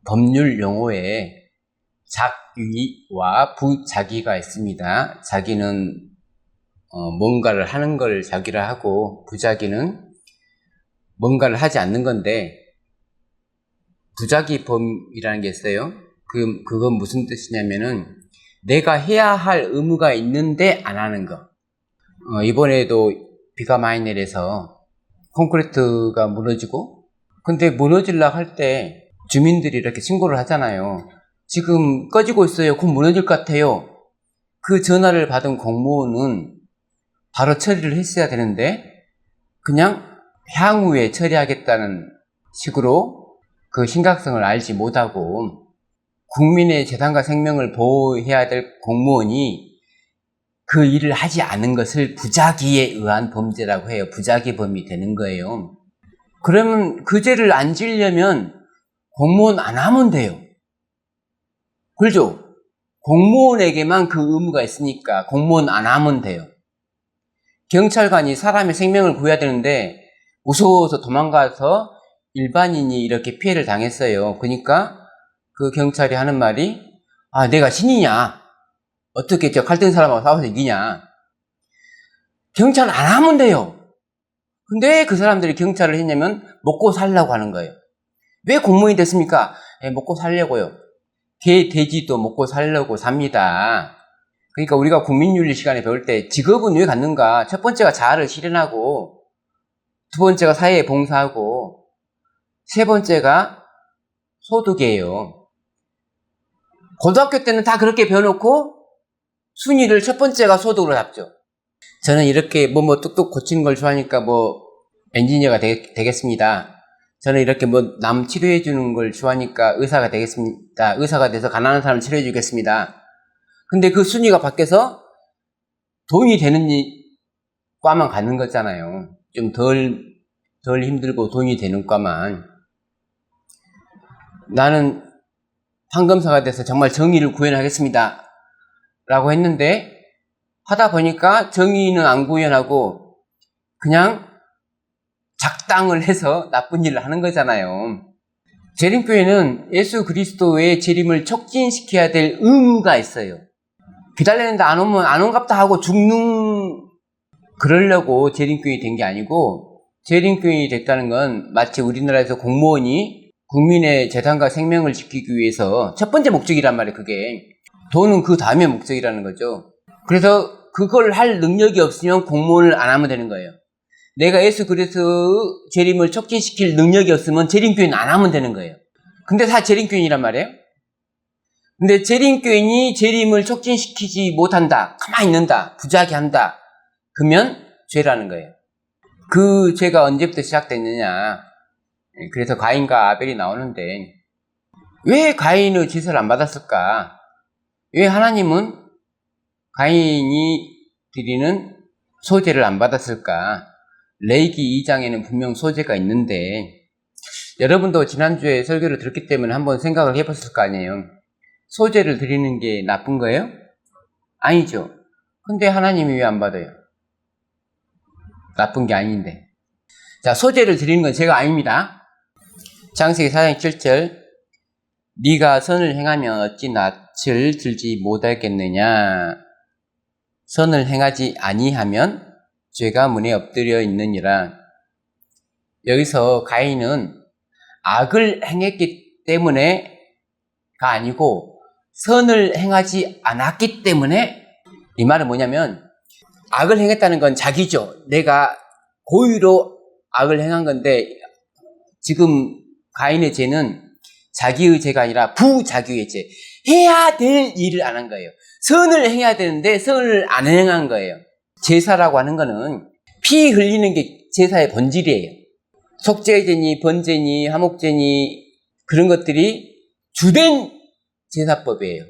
법률 용어에 작위와 부작위가 있습니다. 작위는 뭔가를 하는 걸 작위라 하고, 부작위는 뭔가를 하지 않는 건데, 부작위범이라는 게 있어요. 그건 무슨 뜻이냐면은 내가 해야 할 의무가 있는데 안 하는 거. 이번에도 비가 많이 내려서 콘크리트가 무너지고, 근데 무너지려고 할 때 주민들이 이렇게 신고를 하잖아요. 지금 꺼지고 있어요. 곧 무너질 것 같아요. 그 전화를 받은 공무원은 바로 처리를 했어야 되는데 그냥 향후에 처리하겠다는 식으로 그 심각성을 알지 못하고, 국민의 재산과 생명을 보호해야 될 공무원이 그 일을 하지 않은 것을 부작위에 의한 범죄라고 해요. 부작위범이 되는 거예요. 그러면 그 죄를 안 지려면 공무원 안 하면 돼요. 그렇죠? 공무원에게만 그 의무가 있으니까 공무원 안 하면 돼요. 경찰관이 사람의 생명을 구해야 되는데 무서워서 도망가서 일반인이 이렇게 피해를 당했어요. 그러니까 그 경찰이 하는 말이, 내가 신이냐? 어떻게 저 칼 든 사람하고 싸워서 이기냐? 경찰 안 하면 돼요. 근데 그 사람들이 경찰을 했냐면 먹고 살려고 하는 거예요. 왜 공무원이 됐습니까? 먹고 살려고요. 개, 돼지도 먹고 살려고 삽니다. 그러니까 우리가 국민윤리 시간에 배울 때 직업은 왜 갖는가? 첫 번째가 자아를 실현하고, 두 번째가 사회에 봉사하고, 세 번째가 소득이에요. 고등학교 때는 다 그렇게 배워놓고 순위를 첫 번째가 소득으로 잡죠. 저는 이렇게 뚝뚝 고치는 걸 좋아하니까 엔지니어가 되겠습니다. 저는 이렇게 남 치료해 주는 걸 좋아하니까 의사가 되겠습니다. 의사가 돼서 가난한 사람을 치료해 주겠습니다. 근데 그 순위가 바뀌어서 돈이 되는 과만 가는 거잖아요. 좀 덜 힘들고 돈이 되는 과만. 나는 판검사가 돼서 정말 정의를 구현하겠습니다 라고 했는데, 하다 보니까 정의는 안 구현하고 그냥 작당을 해서 나쁜 일을 하는 거잖아요. 재림교회는 예수 그리스도의 재림을 촉진시켜야 될 의무가 있어요. 기다리는데 안 오면 안 온갑다 하고 죽는, 그러려고 재림교회 된 게 아니고, 재림교회 됐다는 건 마치 우리나라에서 공무원이 국민의 재산과 생명을 지키기 위해서 첫 번째 목적이란 말이에요. 그게 돈은 그 다음에 목적이라는 거죠. 그래서 그걸 할 능력이 없으면 공무원을 안 하면 되는 거예요. 내가 예수 그리스도의 재림을 촉진시킬 능력이 없으면 재림교인 안 하면 되는 거예요. 근데 다 재림교인이란 말이에요. 근데 재림교인이 재림을 촉진시키지 못한다, 가만히 있는다, 부작위한다, 그러면 죄라는 거예요. 그 죄가 언제부터 시작됐느냐? 그래서 가인과 아벨이 나오는데, 왜 가인의 제사를 안 받았을까? 왜 하나님은 가인이 드리는 소제를 안 받았을까? 레위기 2장에는 분명 소제가 있는데, 여러분도 지난주에 설교를 들었기 때문에 한번 생각을 해봤을 거 아니에요. 소제를 드리는 게 나쁜 거예요? 아니죠. 근데 하나님이 왜 안 받아요? 나쁜 게 아닌데. 자, 소제를 드리는 건 제가 아닙니다. 창세기 4장 7절, 네가 선을 행하면 어찌 낯을 들지 못하겠느냐? 선을 행하지 아니하면 죄가 문에 엎드려 있느니라. 여기서 가인은 악을 행했기 때문에가 아니고 선을 행하지 않았기 때문에, 이 말은 뭐냐면 악을 행했다는 건 자기죠. 내가 고의로 악을 행한 건데, 지금 가인의 죄는 자기의 죄가 아니라 부자기의 죄. 해야 될 일을 안 한 거예요. 선을 행해야 되는데 선을 안 행한 거예요. 제사라고 하는 거는 피 흘리는 게 제사의 본질이에요. 속죄제니 번제니 화목제니 그런 것들이 주된 제사법이에요.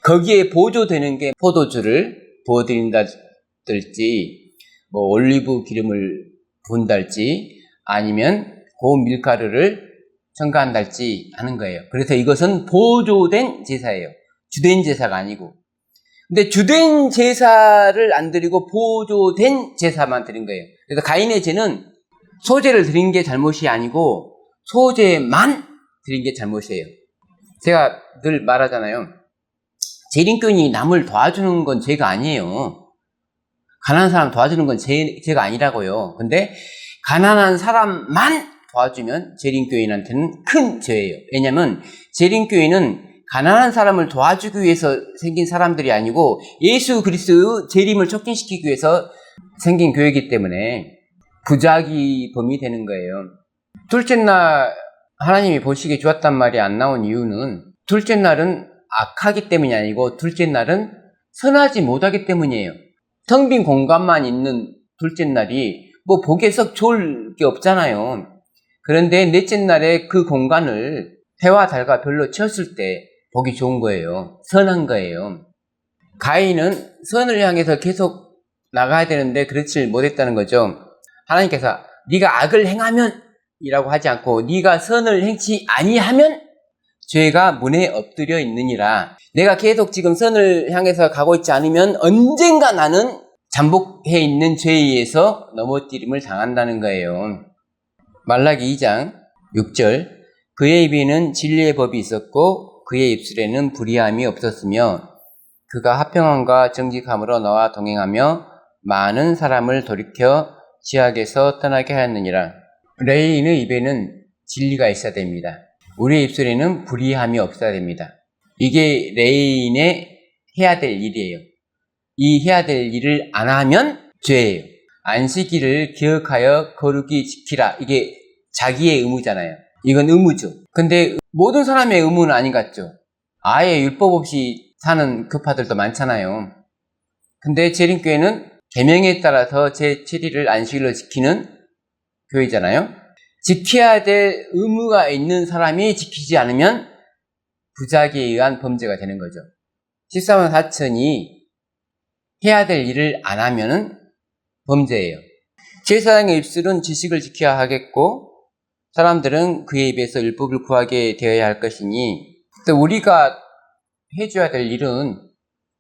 거기에 보조되는 게 포도주를 부어드린다든지, 올리브 기름을 부은달지, 아니면 고운 밀가루를 첨가한달지 하는 거예요. 그래서 이것은 보조된 제사예요. 주된 제사가 아니고. 근데 주된 제사를 안 드리고 보조된 제사만 드린 거예요. 그래서 가인의 죄는 소제를 드린 게 잘못이 아니고 소제만 드린 게 잘못이에요. 제가 늘 말하잖아요. 재림교인이 남을 도와주는 건 죄가 아니에요. 가난한 사람 도와주는 건 죄가 아니라고요. 근데 가난한 사람만 도와주면 재림교인한테는 큰 죄예요. 왜냐하면 재림교인은 가난한 사람을 도와주기 위해서 생긴 사람들이 아니고 예수 그리스도의 재림을 촉진시키기 위해서 생긴 교회이기 때문에 부작위 범이 되는 거예요. 둘째 날 하나님이 보시기에 좋았단 말이 안 나온 이유는 둘째 날은 악하기 때문이 아니고 둘째 날은 선하지 못하기 때문이에요. 텅 빈 공간만 있는 둘째 날이 뭐 보기에 썩 좋을 게 없잖아요. 그런데 넷째 날에 그 공간을 해와 달과 별로 채웠을 때 보기 좋은 거예요. 선한 거예요. 가인은 선을 향해서 계속 나가야 되는데 그렇지 못했다는 거죠. 하나님께서 네가 악을 행하면 이라고 하지 않고 네가 선을 행치 아니하면 죄가 문에 엎드려 있느니라. 내가 계속 지금 선을 향해서 가고 있지 않으면 언젠가 나는 잠복해 있는 죄에 의해서 넘어뜨림을 당한다는 거예요. 말라기 2장 6절 그의 입에는 진리의 법이 있었고 그의 입술에는 불의함이 없었으며 그가 화평함과 정직함으로 너와 동행하며 많은 사람을 돌이켜 지악에서 떠나게 하였느니라. 레인의 입에는 진리가 있어야 됩니다. 우리의 입술에는 불의함이 없어야 됩니다. 이게 레인의 해야 될 일이에요. 이 해야 될 일을 안 하면 죄예요. 안식일을 기억하여 거룩히 지키라. 이게 자기의 의무잖아요. 이건 의무죠. 근데 모든 사람의 의무는 아닌 것 같죠. 아예 율법 없이 사는 교파들도 많잖아요. 근데 재림교회는 계명에 따라서 제7일을 안식일로 지키는 교회잖아요. 지켜야 될 의무가 있는 사람이 지키지 않으면 부작위에 의한 범죄가 되는 거죠. 14만 4천이 해야 될 일을 안 하면은 범죄예요. 제사장의 입술은 지식을 지켜야 하겠고 사람들은 그의 입에서 율법을 구하게 되어야 할 것이니 또 우리가 해줘야 될 일은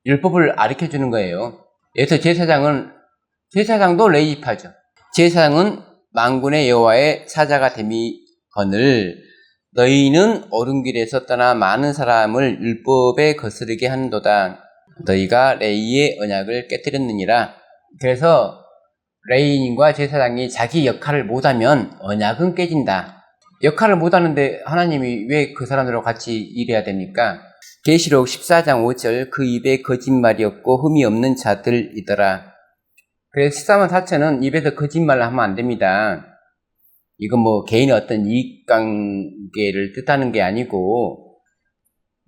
율법을 가르쳐주는 거예요. 그래서 제사장도 레위파죠. 제사장은 만군의 여호와의 사자가 됨이거늘 너희는 옳은 길에서 떠나 많은 사람을 율법에 거스르게 한도다. 너희가 레위의 언약을 깨뜨렸느니라. 그래서 레위인과 제사장이 자기 역할을 못하면 언약은 깨진다. 역할을 못하는데 하나님이 왜 그 사람들하고 같이 일해야 됩니까? 계시록 14장 5절 그 입에 거짓말이 없고 흠이 없는 자들이더라. 그래서 14만 4천은 입에서 거짓말을 하면 안 됩니다. 이건 뭐 개인의 어떤 이익관계를 뜻하는 게 아니고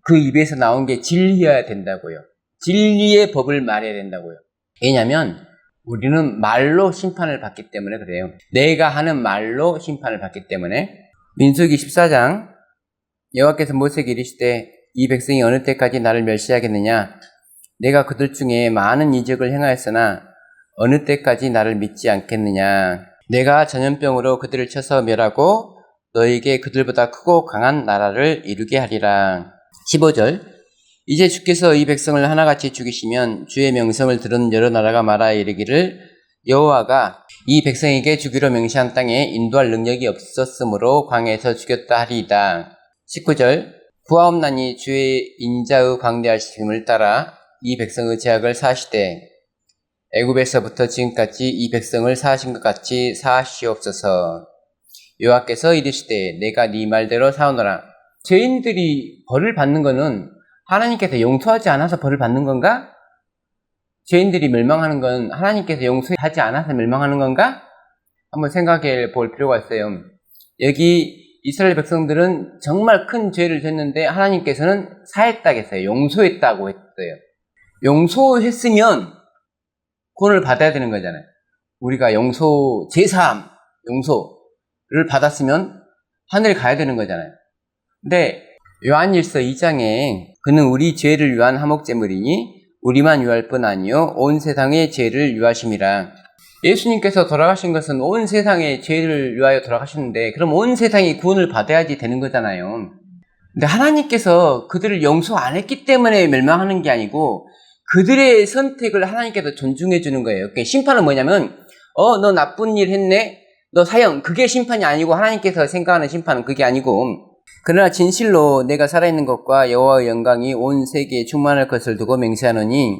그 입에서 나온 게 진리여야 된다고요. 진리의 법을 말해야 된다고요. 왜냐하면 우리는 말로 심판을 받기 때문에 그래요. 내가 하는 말로 심판을 받기 때문에. 민수기 14장 여호와께서 모세에게 이르시되 이 백성이 어느 때까지 나를 멸시하겠느냐? 내가 그들 중에 많은 이적을 행하였으나 어느 때까지 나를 믿지 않겠느냐? 내가 전염병으로 그들을 쳐서 멸하고 너에게 그들보다 크고 강한 나라를 이루게 하리라. 15절 이제 주께서 이 백성을 하나같이 죽이시면 주의 명성을 들은 여러 나라가 말하여 이르기를 여호와가 이 백성에게 주기로 명시한 땅에 인도할 능력이 없었으므로 광야에서 죽였다 하리이다. 19절 구하옵나니 주의 인자의 광대하심을 따라 이 백성의 죄악을 사하시되 애굽에서부터 지금까지 이 백성을 사하신 것 같이 사하시옵소서. 여호와께서 이르시되 내가 네 말대로 사오노라. 죄인들이 벌을 받는 것은 하나님께서 용서하지 않아서 벌을 받는 건가? 죄인들이 멸망하는 건 하나님께서 용서하지 않아서 멸망하는 건가? 한번 생각해 볼 필요가 있어요. 여기 이스라엘 백성들은 정말 큰 죄를 졌는데 하나님께서는 사했다고 했어요. 용서했다고 했어요. 용서했으면 구원을 받아야 되는 거잖아요. 우리가 제사함, 용서를 받았으면 하늘에 가야 되는 거잖아요. 근데 요한일서 2장에 그는 우리 죄를 위한 화목제물이니 우리만 위할 뿐 아니요 온 세상의 죄를 위하심이라. 예수님께서 돌아가신 것은 온 세상의 죄를 위하여 돌아가셨는데 그럼 온 세상이 구원을 받아야지 되는 거잖아요. 근데 하나님께서 그들을 용서 안 했기 때문에 멸망하는 게 아니고 그들의 선택을 하나님께서 존중해 주는 거예요. 그러니까 심판은 뭐냐면 너 나쁜 일 했네? 너 사형. 그게 심판이 아니고 하나님께서 생각하는 심판은 그게 아니고 그러나 진실로 내가 살아있는 것과 여호와의 영광이 온 세계에 충만할 것을 두고 맹세하노니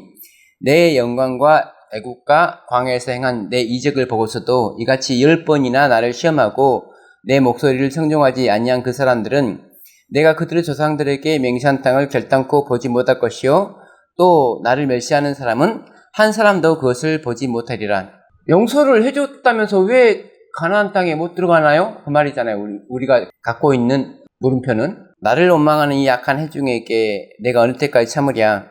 내 영광과 애국과 광야에서 행한 내 이적을 보고서도 이같이 10번이나 나를 시험하고 내 목소리를 청종하지 아니한 그 사람들은 내가 그들의 조상들에게 맹세한 땅을 결단코 보지 못할 것이요 또 나를 멸시하는 사람은 한 사람도 그것을 보지 못하리라. 용서를 해줬다면서 왜 가나안 땅에 못 들어가나요? 그 말이잖아요. 우리가 갖고 있는 물음표는 나를 원망하는 이 약한 회중에게 내가 어느 때까지 참으랴.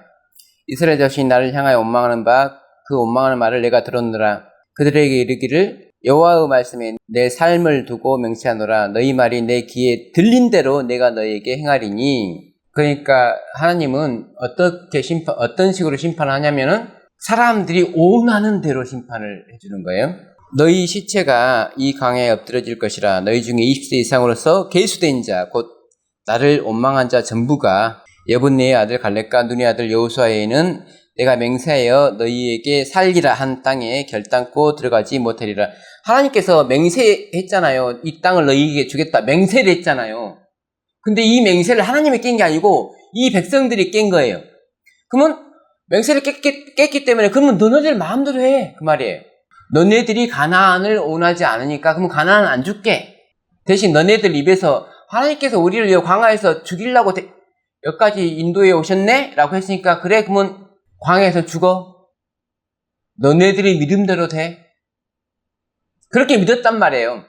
이스라엘 자신이 나를 향하여 원망하는 바 그 원망하는 말을 내가 들었노라. 그들에게 이르기를 여호와의 말씀에 내 삶을 두고 맹세하노라. 너희 말이 내 귀에 들린 대로 내가 너희에게 행하리니. 그러니까 하나님은 어떤 식으로 심판하냐면은 사람들이 원하는 대로 심판을 해주는 거예요. 너희 시체가 이 강에 엎드러질 것이라. 너희 중에 20세 이상으로서 계수된 자 곧 나를 원망한 자 전부가 여분네의 아들 갈렙과 눈의 아들 여호수아에는 내가 맹세하여 너희에게 살리라 한 땅에 결단코 들어가지 못하리라. 하나님께서 맹세했잖아요. 이 땅을 너희에게 주겠다. 맹세를 했잖아요. 근데 이 맹세를 하나님이 깬 게 아니고 이 백성들이 깬 거예요. 그러면 맹세를 깼기 때문에 그러면 너네들 마음대로 해. 그 말이에요. 너네들이 가나안을 원하지 않으니까 그럼 가나안은 안 줄게. 대신 너네들 입에서 하나님께서 우리를 광야에서 죽이려고 여기까지 인도에 오셨네? 라고 했으니까 그래 그러면 광야에서 죽어. 너네들이 믿음대로 돼. 그렇게 믿었단 말이에요.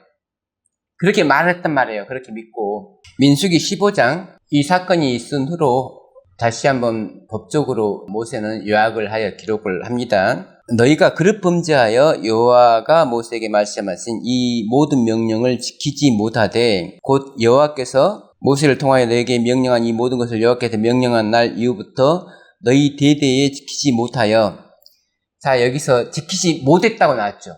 그렇게 말했단 말이에요. 그렇게 믿고. 민수기 15장 이 사건이 있은 후로 다시 한번 법적으로 모세는 요약을 하여 기록을 합니다. 너희가 그릇 범죄하여 여호와가 모세에게 말씀하신 이 모든 명령을 지키지 못하되 곧 여호와께서 모세를 통하여 너에게 명령한 이 모든 것을 여호와께서 명령한 날 이후부터 너희 대대에 지키지 못하여. 자, 여기서 지키지 못했다고 나왔죠.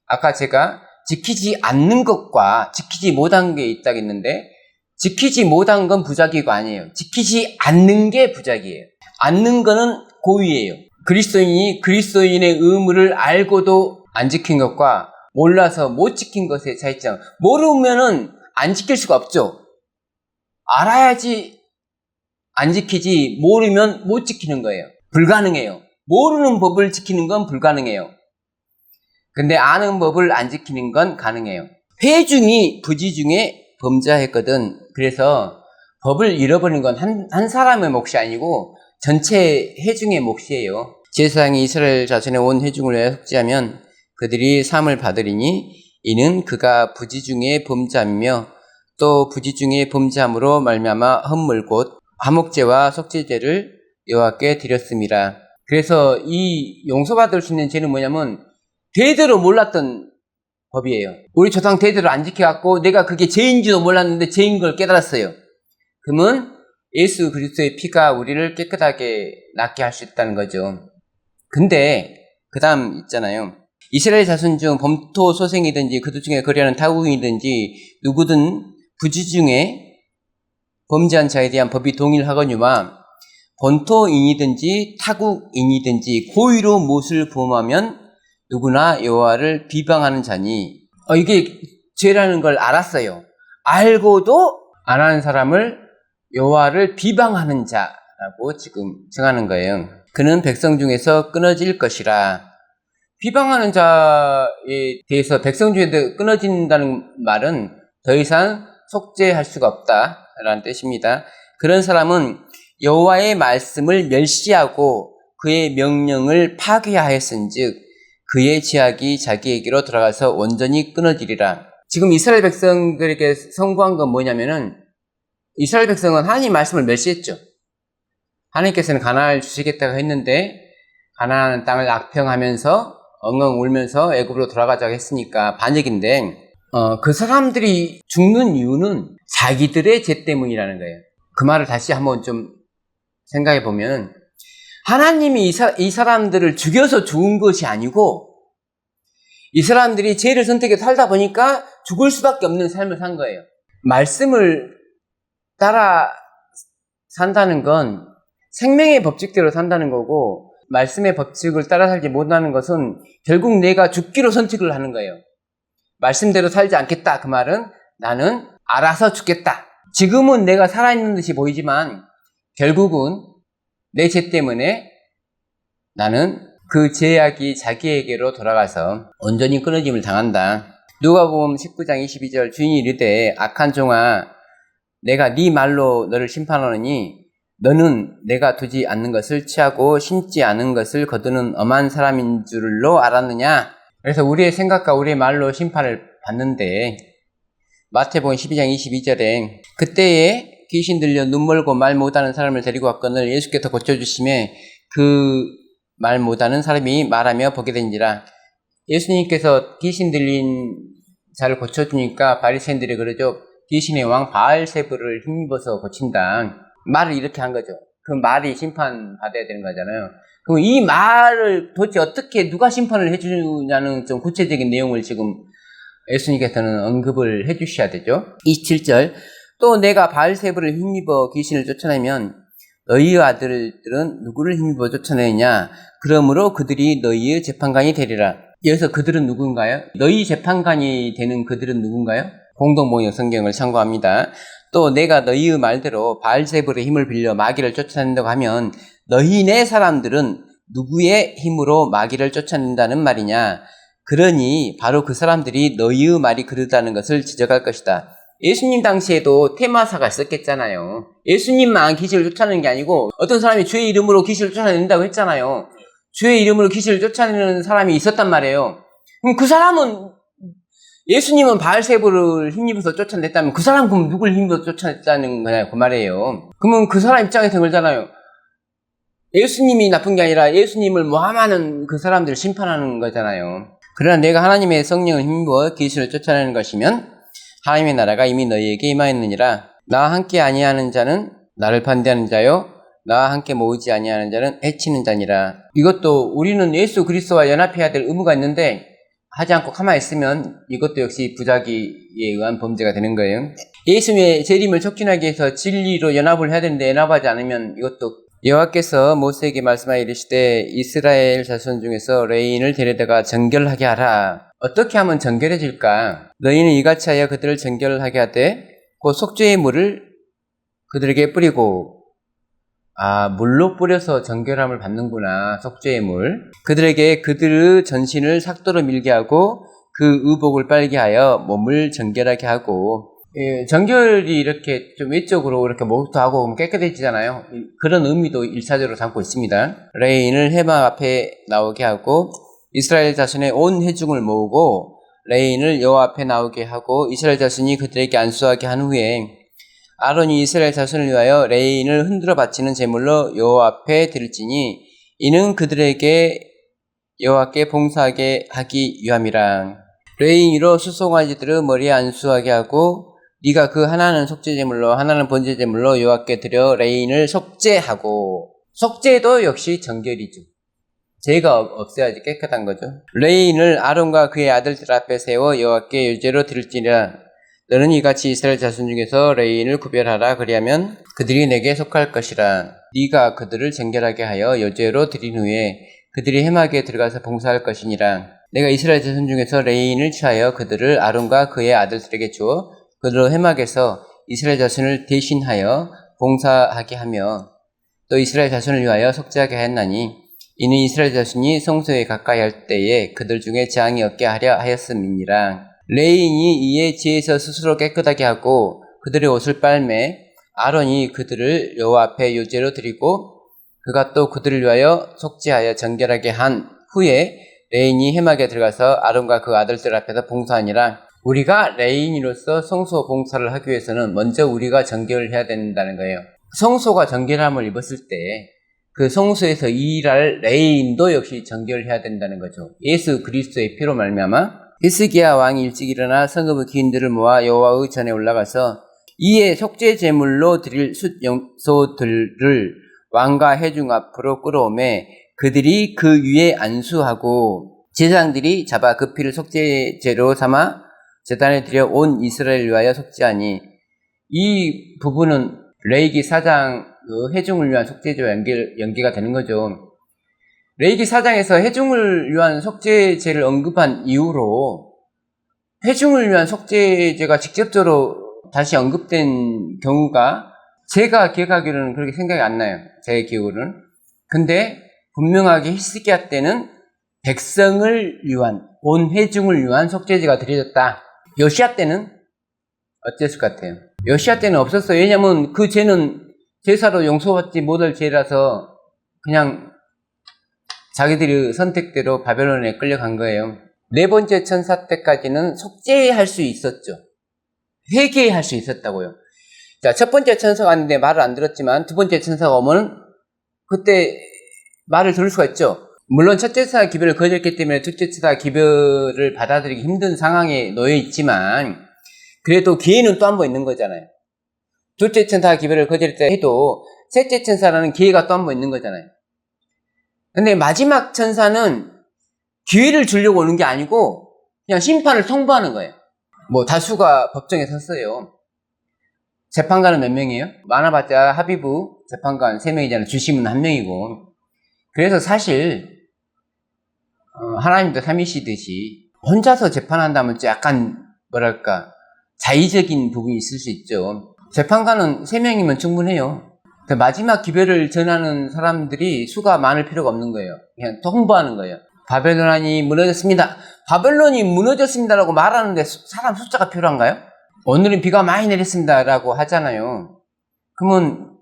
아까 제가 지키지 않는 것과 지키지 못한 게 있다고 했는데 지키지 못한 건 부작위가 아니에요. 지키지 않는 게 부작위예요. 않는 거는 고의예요. 그리스도인이 그리스도인의 의무를 알고도 안 지킨 것과 몰라서 못 지킨 것의 차이점. 모르면은 안 지킬 수가 없죠. 알아야지 안 지키지 모르면 못 지키는 거예요. 불가능해요. 모르는 법을 지키는 건 불가능해요. 근데 아는 법을 안 지키는 건 가능해요. 회중이 부지중에 범죄했거든. 그래서 법을 잃어버린 건 한 사람의 몫이 아니고 전체 회중의 몫이에요. 제사장이 이스라엘 자손의 온 회중을 위하여 속죄하면 그들이 사함을 받으리니 이는 그가 부지중에 범죄하며 또 부지중에 범죄함으로 말미암아 헌물 곧 화목제와 속죄제를 여호와께 드렸습니다. 그래서 이 용서받을 수 있는 죄는 뭐냐면 대대로 몰랐던 법이에요. 우리 조상 대대로 안 지켜갖고 내가 그게 죄인지도 몰랐는데 죄인 걸 깨달았어요. 그러면 예수 그리스도의 피가 우리를 깨끗하게 낫게 할 수 있다는 거죠. 근데 그 다음 있잖아요. 이스라엘 자손 중 범토 소생이든지 그들 중에 거래하는 타국인이든지 누구든 부지중에 범죄한 자에 대한 법이 동일하거니와 본토인이든지 타국인이든지 고의로 무엇을 범하면 누구나 여호와를 비방하는 자니. 이게 죄라는 걸 알았어요. 알고도 안 하는 사람을 여호와를 비방하는 자라고 지금 정하는 거예요. 그는 백성 중에서 끊어질 것이라. 비방하는 자에 대해서 백성 중에서 끊어진다는 말은 더 이상 속죄할 수가 없다라는 뜻입니다. 그런 사람은 여호와의 말씀을 멸시하고 그의 명령을 파괴하였은즉 그의 지약이 자기에게로 들어가서 온전히 끊어지리라. 지금 이스라엘 백성들에게 선고한 건 뭐냐면은 이스라엘 백성은 하나님 말씀을 멸시했죠. 하나님께서는 가나안을 주시겠다고 했는데 가나안 땅을 악평하면서 엉엉 울면서 애굽으로 돌아가자고 했으니까 반역인데 그 사람들이 죽는 이유는 자기들의 죄 때문이라는 거예요. 그 말을 다시 한번 좀 생각해 보면 하나님이 이 사람들을 죽여서 죽은 것이 아니고 이 사람들이 죄를 선택해서 살다 보니까 죽을 수밖에 없는 삶을 산 거예요. 말씀을 따라 산다는 건 생명의 법칙대로 산다는 거고 말씀의 법칙을 따라 살지 못하는 것은 결국 내가 죽기로 선택을 하는 거예요. 말씀대로 살지 않겠다. 그 말은 나는 알아서 죽겠다. 지금은 내가 살아있는 듯이 보이지만 결국은 내 죄 때문에 나는 그 죄악이 자기에게로 돌아가서 온전히 끊어짐을 당한다. 누가복음 19장 22절 주인이 이르되 악한 종아 내가 네 말로 너를 심판하노니 너는 내가 두지 않는 것을 취하고 심지 않은 것을 거두는 엄한 사람인 줄로 알았느냐. 그래서 우리의 생각과 우리의 말로 심판을 받는데 마태복음 12장 22절에 그때에 귀신 들려 눈 멀고 말 못하는 사람을 데리고 왔거늘 예수께서 고쳐주심에 그 말 못하는 사람이 말하며 보게 된지라. 예수님께서 귀신 들린 자를 고쳐주니까 바리새인들이 그러죠. 귀신의 왕 바알세불을 힘입어서 고친다. 말을 이렇게 한 거죠. 그 말이 심판받아야 되는 거잖아요. 그럼 이 말을 도대체 어떻게 누가 심판을 해주냐는 좀 구체적인 내용을 지금 예수님께서는 언급을 해주셔야 되죠. 27절 또 내가 바알세불을 힘입어 귀신을 쫓아내면 너희의 아들들은 누구를 힘입어 쫓아내느냐. 그러므로 그들이 너희의 재판관이 되리라. 여기서 그들은 누군가요? 너희 재판관이 되는 그들은 누군가요? 공동번역 성경을 참고합니다. 또 내가 너희의 말대로 바알세불의 힘을 빌려 마귀를 쫓아낸다고 하면 너희네 사람들은 누구의 힘으로 마귀를 쫓아낸다는 말이냐. 그러니 바로 그 사람들이 너희의 말이 그르다는 것을 지적할 것이다. 예수님 당시에도 테마사가 있었겠잖아요. 예수님만 귀신을 쫓아내는 게 아니고 어떤 사람이 주의 이름으로 귀신을 쫓아낸다고 했잖아요. 주의 이름으로 귀신을 쫓아내는 사람이 있었단 말이에요. 그럼 그 사람은 예수님은 바알세불을 힘입어서 쫓아냈다면 그 사람 그럼 누굴 힘입어서 쫓아냈다는 거냐 그 말이에요. 그러면 그 사람 입장에서 그러잖아요. 예수님이 나쁜 게 아니라 예수님을 모함하는 그 사람들을 심판하는 거잖아요. 그러나 내가 하나님의 성령을 힘입어 귀신을 쫓아내는 것이면 하나님의 나라가 이미 너희에게 임하였느니라. 나와 함께 아니하는 자는 나를 반대하는 자요 나와 함께 모으지 아니하는 자는 해치는 자니라. 이것도 우리는 예수 그리스도와 연합해야 될 의무가 있는데 하지 않고 가만히 있으면 이것도 역시 부자기에 의한 범죄가 되는 거예요. 예수님의 재림을 촉진하기 위해서 진리로 연합을 해야 되는데 연합하지 않으면 이것도. 여호와께서 모세에게 말씀하여 이르시되 이스라엘 자손 중에서 레인을 데려다가 정결하게 하라. 어떻게 하면 정결해질까? 너희는 이같이 하여 그들을 정결하게 하되 그 속죄의 물을 그들에게 뿌리고 물로 뿌려서 정결함을 받는구나. 속죄의 물. 그들에게 그들의 전신을 삭도로 밀게 하고 그 의복을 빨게 하여 몸을 정결하게 하고. 정결이 이렇게 좀 외적으로 이렇게 목욕도 하고 깨끗해지잖아요. 그런 의미도 1차적으로 담고 있습니다. 레인을 해막 앞에 나오게 하고 이스라엘 자손의 온 회중을 모으고 레인을 여호와 앞에 나오게 하고 이스라엘 자손이 그들에게 안수하게 한 후에 아론이 이스라엘 자손을 위하여 레인을 흔들어 바치는 제물로 여호와 앞에 드릴지니 이는 그들에게 여호와께 봉사하게 하기 위함이라. 레인으로 수송아지들의 머리에 안수하게 하고 네가 그 하나는 속죄제물로 하나는 번제제물로 여호와께 드려 레인을 속죄하고. 속죄도 역시 정결이죠. 죄가 없어야지 깨끗한 거죠. 레인을 아론과 그의 아들들 앞에 세워 여호와께 유제로 드릴지니라. 너는 이같이 이스라엘 자손 중에서 레인을 구별하라. 그리하면 그들이 내게 속할 것이라. 네가 그들을 정결하게 하여 여제로 드린 후에 그들이 회막에 들어가서 봉사할 것이니라. 내가 이스라엘 자손 중에서 레인을 취하여 그들을 아론과 그의 아들들에게 주어 그들로 회막에서 이스라엘 자손을 대신하여 봉사하게 하며 또 이스라엘 자손을 위하여 속죄하게 하였나니 이는 이스라엘 자손이 성소에 가까이 할 때에 그들 중에 재앙이 없게 하려 하였음이니라. 레인이 이에 지혜에서 스스로 깨끗하게 하고 그들의 옷을 빨매 아론이 그들을 여호와 앞에 요제로 드리고 그가 또 그들을 위하여 속죄하여 정결하게 한 후에 레인이 회막에 들어가서 아론과 그 아들들 앞에서 봉사하니라. 우리가 레인으로서 성소 봉사를 하기 위해서는 먼저 우리가 정결을 해야 된다는 거예요. 성소가 정결함을 입었을 때 그 성소에서 일할 레인도 역시 정결을 해야 된다는 거죠. 예수 그리스도의 피로 말미암아 히스기야 왕이 일찍 일어나 성읍의 기인들을 모아 여호와의 전에 올라가서 이에 속죄 제물로 드릴 숫영소들을 왕과 회중 앞으로 끌어오매 그들이 그 위에 안수하고 제사장들이 잡아 그 피를 속죄제로 삼아 제단에 들여 온 이스라엘을 위하여 속죄하니. 이 부분은 레위기 4장 회중을 위한 속죄제와 연계가 되는 거죠. 레위기 4장에서 회중을 위한 속죄제를 언급한 이후로 회중을 위한 속죄제가 직접적으로 다시 언급된 경우가 제가 기억하기로는 그렇게 생각이 안 나요. 제 기억으로는. 근데 분명하게 히스기야 때는 백성을 위한, 온 회중을 위한 속죄제가 드려졌다. 요시야 때는 어땠을 것 같아요? 요시야 때는 없었어요. 왜냐면 그 죄는 제사로 용서받지 못할 죄라서 그냥 자기들이 선택대로 바벨론에 끌려간 거예요. 네 번째 천사 때까지는 속죄할 수 있었죠. 회개할 수 있었다고요. 자, 첫 번째 천사가 왔는데 말을 안 들었지만 두 번째 천사가 오면 그때 말을 들을 수가 있죠. 물론 첫째 천사 기별을 거절했기 때문에 둘째 천사 기별을 받아들이기 힘든 상황에 놓여 있지만 그래도 기회는 또 한 번 있는 거잖아요. 둘째 천사 기별을 거절했다 해도 셋째 천사라는 기회가 또 한 번 있는 거잖아요. 근데 마지막 천사는 기회를 주려고 오는 게 아니고 그냥 심판을 통보하는 거예요. 뭐 다수가 법정에 섰어요. 재판관은 몇 명이에요? 많아봤자 하비브 재판관 3명이잖아요. 주심은 1명이고. 그래서 사실 하나님도 삼위시듯이 혼자서 재판한다면 약간 뭐랄까 자의적인 부분이 있을 수 있죠. 재판관은 3명이면 충분해요. 마지막 기별을 전하는 사람들이 수가 많을 필요가 없는 거예요. 그냥 통보하는 거예요. 바벨론이 무너졌습니다. 바벨론이 무너졌습니다라고 말하는데 사람 숫자가 필요한가요? 오늘은 비가 많이 내렸습니다라고 하잖아요. 그러면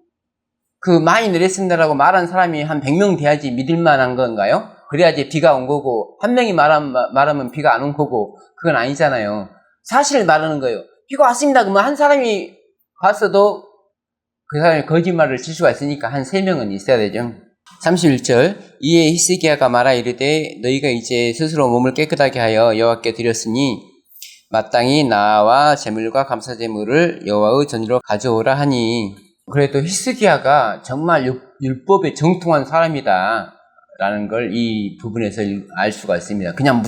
그 많이 내렸습니다라고 말한 사람이 한 100명 돼야지 믿을 만한 건가요? 그래야지 비가 온 거고 한 명이 말하면 비가 안 온 거고 그건 아니잖아요. 사실을 말하는 거예요. 비가 왔습니다. 그러면 한 사람이 봤어도 그 사람이 거짓말을 칠 수가 있으니까 한 3명은 있어야 되죠. 31절 이에 히스기야가 말하 이르되 너희가 이제 스스로 몸을 깨끗하게 하여 여호와께 드렸으니 마땅히 나와 제물과 감사제물을 여호와의 전으로 가져오라 하니 그래도 히스기야가 정말 율법에 정통한 사람이다 라는 걸 이 부분에서 알 수가 있습니다. 그냥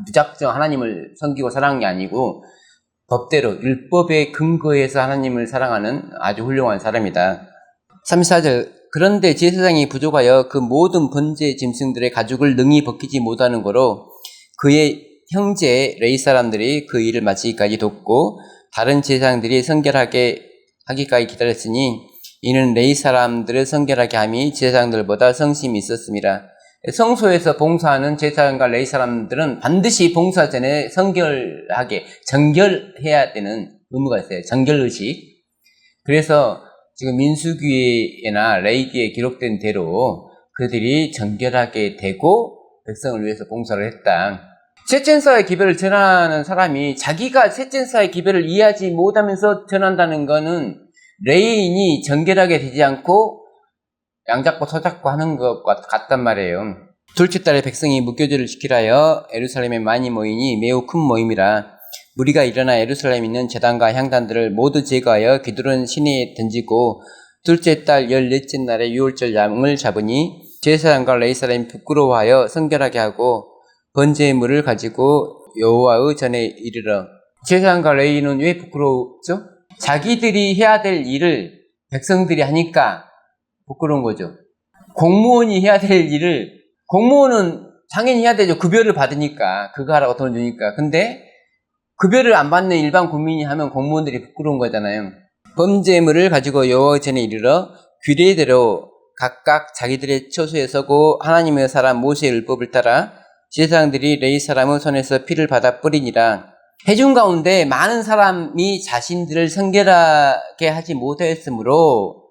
무작정 하나님을 섬기고 사랑한 게 아니고 법대로 율법에 근거해서 하나님을 사랑하는 아주 훌륭한 사람이다. 34절 그런데 제사장이 부족하여 그 모든 번제 짐승들의 가죽을 능히 벗기지 못하는 거로 그의 형제 레위 사람들이 그 일을 마치기까지 돕고 다른 제사장들이 성결하게 하기까지 기다렸으니 이는 레위 사람들을 성결하게 함이 제사장들보다 성심이 있었습니다. 성소에서 봉사하는 제사장과 레위 사람들은 반드시 봉사 전에 성결하게 정결해야 되는 의무가 있어요. 정결의식. 그래서 지금 민수기에나 레위기에 기록된 대로 그들이 정결하게 되고 백성을 위해서 봉사를 했다. 셋째사의 기별을 전하는 사람이 자기가 셋째사의 기별을 이해하지 못하면서 전한다는 것은 레위인이 정결하게 되지 않고 양잡고 서잡고 하는 것과 같단 말이에요. 둘째 달에 백성이 무교절을 지키라 하여 예루살렘에 많이 모이니 매우 큰 모임이라 무리가 일어나 예루살렘에 있는 제단과 향단들을 모두 제거하여 기드론 시내에 던지고 둘째 달 14째 날에 유월절 양을 잡으니 제사장과 레위 사람이 부끄러워하여 성결하게 하고 번제의 물을 가지고 여호와의 전에 이르러. 제사장과 레위는 왜 부끄럽죠? 자기들이 해야 될 일을 백성들이 하니까 부끄러운 거죠. 공무원이 해야 될 일을 공무원은 당연히 해야 되죠. 급여를 받으니까 그거 하라고 돈 주니까. 근데 급여를 안 받는 일반 국민이 하면 공무원들이 부끄러운 거잖아요. 번제물을 가지고 여호와 전에 이르러 규례대로 각각 자기들의 처소에 서고 하나님의 사람 모세의 율법을 따라 제사장들이 레위 사람의 손에서 피를 받아 뿌리니라. 회중 가운데 많은 사람이 자신들을 성결하게 하지 못하였으므로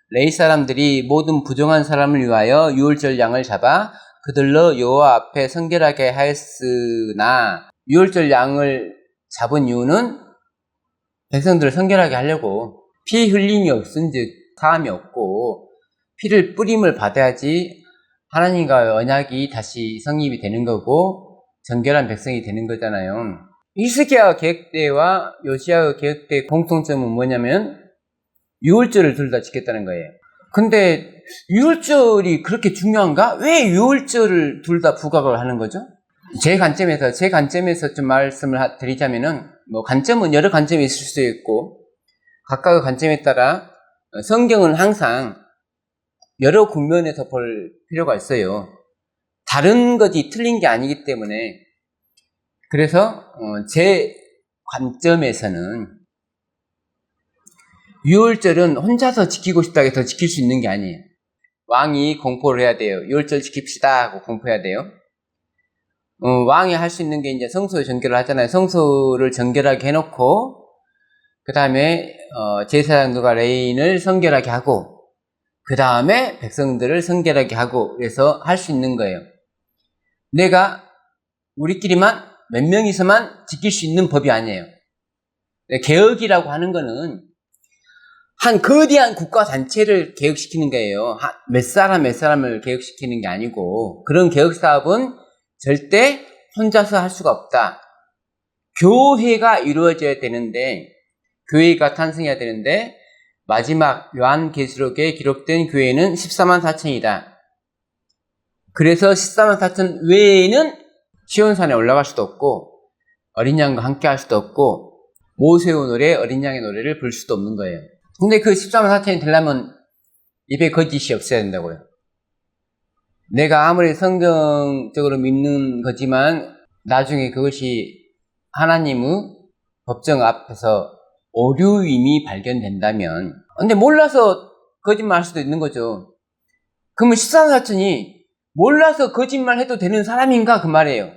레위 사람들이 모든 부정한 사람을 위하여 유월절 양을 잡아 그들로 여호와 앞에 성결하게 하였으나 유월절 양을 잡은 이유는 백성들을 성결하게 하려고 피 흘림이 없은즉 사함이 없고 피를 뿌림을 받아야지 하나님과의 언약이 다시 성립이 되는 거고 정결한 백성이 되는 거잖아요. 히스기야 계획 때와 요시야 계획 때의 공통점은 뭐냐면 유월절을 둘 다 지켰다는 거예요. 근데 유월절이 그렇게 중요한가? 왜 유월절을 둘 다 부각을 하는 거죠? 제 관점에서 좀 말씀을 드리자면은 뭐 관점은 여러 관점이 있을 수 있고 각각의 관점에 따라 성경은 항상 여러 국면에서 볼 필요가 있어요. 다른 것이 틀린 게 아니기 때문에. 그래서 제 관점에서는 유월절은 혼자서 지키고 싶다고 해서 지킬 수 있는 게 아니에요. 왕이 공포를 해야 돼요. 유월절 지킵시다 하고 공포해야 돼요. 왕이 할 수 있는 게 이제 성소 정결을 하잖아요. 성소를 정결하게 해놓고, 그 다음에, 제사장들과 레인을 성결하게 하고, 그 다음에 백성들을 성결하게 하고, 그래서 할 수 있는 거예요. 내가 우리끼리만, 몇 명이서만 지킬 수 있는 법이 아니에요. 개혁이라고 하는 거는, 한 거대한 국가 단체를 개혁시키는 거예요. 몇 사람을 개혁시키는 게 아니고, 그런 개혁 사업은 절대 혼자서 할 수가 없다. 교회가 이루어져야 되는데, 교회가 탄생해야 되는데, 마지막 요한계시록에 기록된 교회는 14만 4천이다. 그래서 14만 4천 외에는 시온산에 올라갈 수도 없고, 어린 양과 함께 할 수도 없고, 모세의 노래, 어린 양의 노래를 부를 수도 없는 거예요. 근데 그 14만 4천이 되려면 입에 거짓이 없어야 된다고요. 내가 아무리 성경적으로 믿는 거지만 나중에 그것이 하나님의 법정 앞에서 오류임이 발견된다면, 근데 몰라서 거짓말 할 수도 있는 거죠. 그러면 14만 4천이 몰라서 거짓말 해도 되는 사람인가 그 말이에요.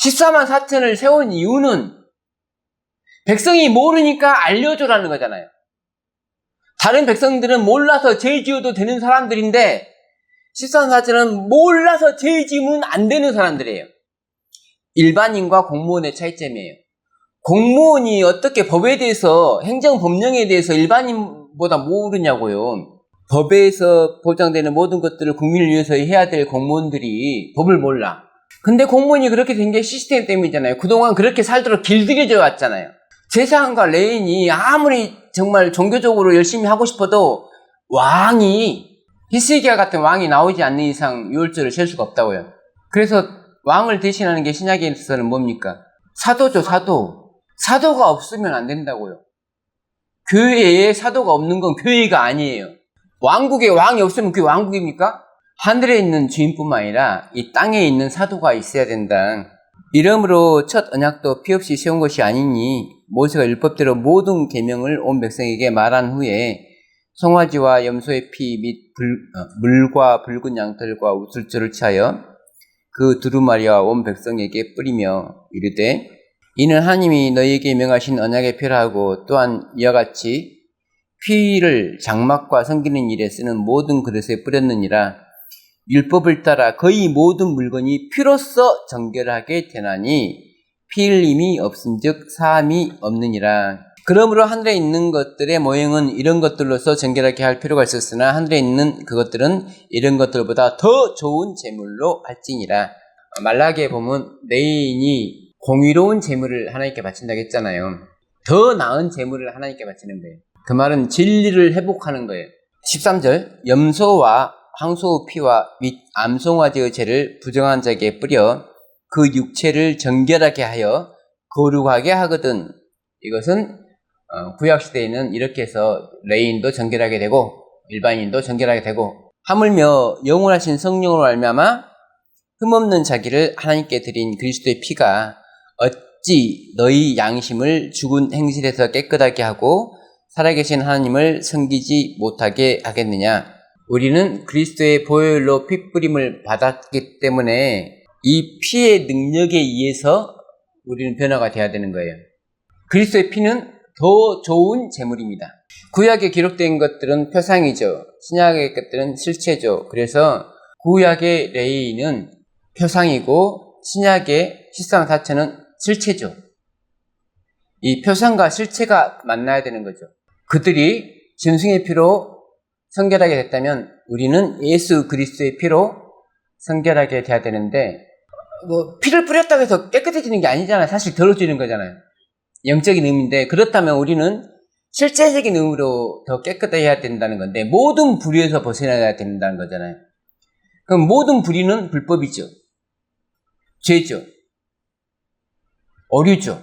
14만 4천을 세운 이유는 백성이 모르니까 알려줘라는 거잖아요. 다른 백성들은 몰라서 죄 지어도 되는 사람들인데 14만 4천은 몰라서 죄 지으면 안 되는 사람들이에요. 일반인과 공무원의 차이점이에요. 공무원이 어떻게 법에 대해서, 행정법령에 대해서 일반인보다 모르냐고요. 법에서 보장되는 모든 것들을 국민을 위해서 해야 될 공무원들이 법을 몰라. 근데 공무원이 그렇게 된 게 시스템 때문이잖아요. 그동안 그렇게 살도록 길들여져 왔잖아요. 제사장과 레인이 아무리 정말 종교적으로 열심히 하고 싶어도 왕이, 히스기야 같은 왕이 나오지 않는 이상 유월절을 셀 수가 없다고요. 그래서 왕을 대신하는 게 신약에서는 뭡니까? 사도죠, 사도. 사도가 없으면 안 된다고요. 교회에 사도가 없는 건 교회가 아니에요. 왕국에 왕이 없으면 그게 왕국입니까? 하늘에 있는 주인뿐만 아니라 이 땅에 있는 사도가 있어야 된다. 이러므로 첫 언약도 피 없이 세운 것이 아니니 모세가 율법대로 모든 계명을 온 백성에게 말한 후에 송아지와 염소의 피 및 물과 붉은 양털과 우슬초를 취하여 그 두루마리와 온 백성에게 뿌리며 이르되 이는 하나님이 너희에게 명하신 언약의 피라 하고 또한 이와 같이 피를 장막과 섬기는 일에 쓰는 모든 그릇에 뿌렸느니라. 율법을 따라 거의 모든 물건이 피로써 정결하게 되나니 피 흘림이 없은즉 사함이 없느니라. 그러므로 하늘에 있는 것들의 모형은 이런 것들로서 정결하게 할 필요가 있었으나 하늘에 있는 그것들은 이런 것들보다 더 좋은 제물로 할지니라. 말라기에 보면 레인이 공의로운 제물을 하나님께 바친다고 했잖아요. 더 나은 제물을 하나님께 바치는 거예요. 그 말은 진리를 회복하는 거예요. 13절 염소와 황소의 피와 및 암송아지의 죄를 부정한 자에게 뿌려 그 육체를 정결하게 하여 거룩하게 하거든. 이것은 구약시대에는 이렇게 해서 레인도 정결하게 되고 일반인도 정결하게 되고 하물며 영원하신 성령으로 말미암아 흠없는 자기를 하나님께 드린 그리스도의 피가 어찌 너희 양심을 죽은 행실에서 깨끗하게 하고 살아계신 하나님을 섬기지 못하게 하겠느냐. 우리는 그리스도의 보혈로 핏뿌림을 받았기 때문에 이 피의 능력에 의해서 우리는 변화가 되어야 되는 거예요. 그리스도의 피는 더 좋은 제물입니다. 구약에 기록된 것들은 표상이죠. 신약의 것들은 실체죠. 그래서 구약의 레위는 표상이고 신약의 14만 4천은 실체죠. 이 표상과 실체가 만나야 되는 거죠. 그들이 짐승의 피로 성결하게 됐다면 우리는 예수 그리스도의 피로 성결하게 돼야 되는데 피를 뿌렸다고 해서 깨끗해지는 게 아니잖아요. 사실 더러워지는 거잖아요. 영적인 의미인데 그렇다면 우리는 실제적인 의미로 더 깨끗해야 된다는 건데 모든 불의에서 벗어나야 된다는 거잖아요. 그럼 모든 불의는 불법이죠. 죄죠. 오류죠.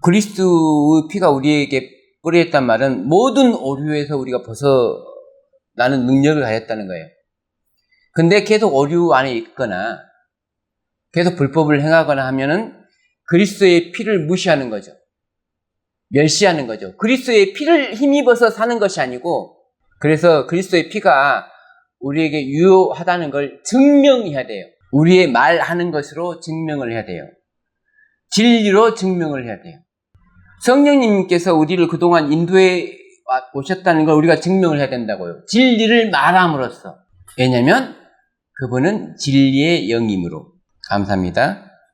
그리스도의 피가 우리에게 뿌렸단 말은 모든 오류에서 우리가 벗어나는 능력을 가졌다는 거예요. 근데 계속 오류 안에 있거나 계속 불법을 행하거나 하면은 그리스도의 피를 무시하는 거죠. 멸시하는 거죠. 그리스도의 피를 힘입어서 사는 것이 아니고, 그래서 그리스도의 피가 우리에게 유효하다는 걸 증명해야 돼요. 우리의 말하는 것으로 증명을 해야 돼요. 진리로 증명을 해야 돼요. 성령님께서 우리를 그동안 인도해 오셨다는 걸 우리가 증명을 해야 된다고요. 진리를 말함으로써. 왜냐하면 그분은 진리의 영이므로. 감사합니다.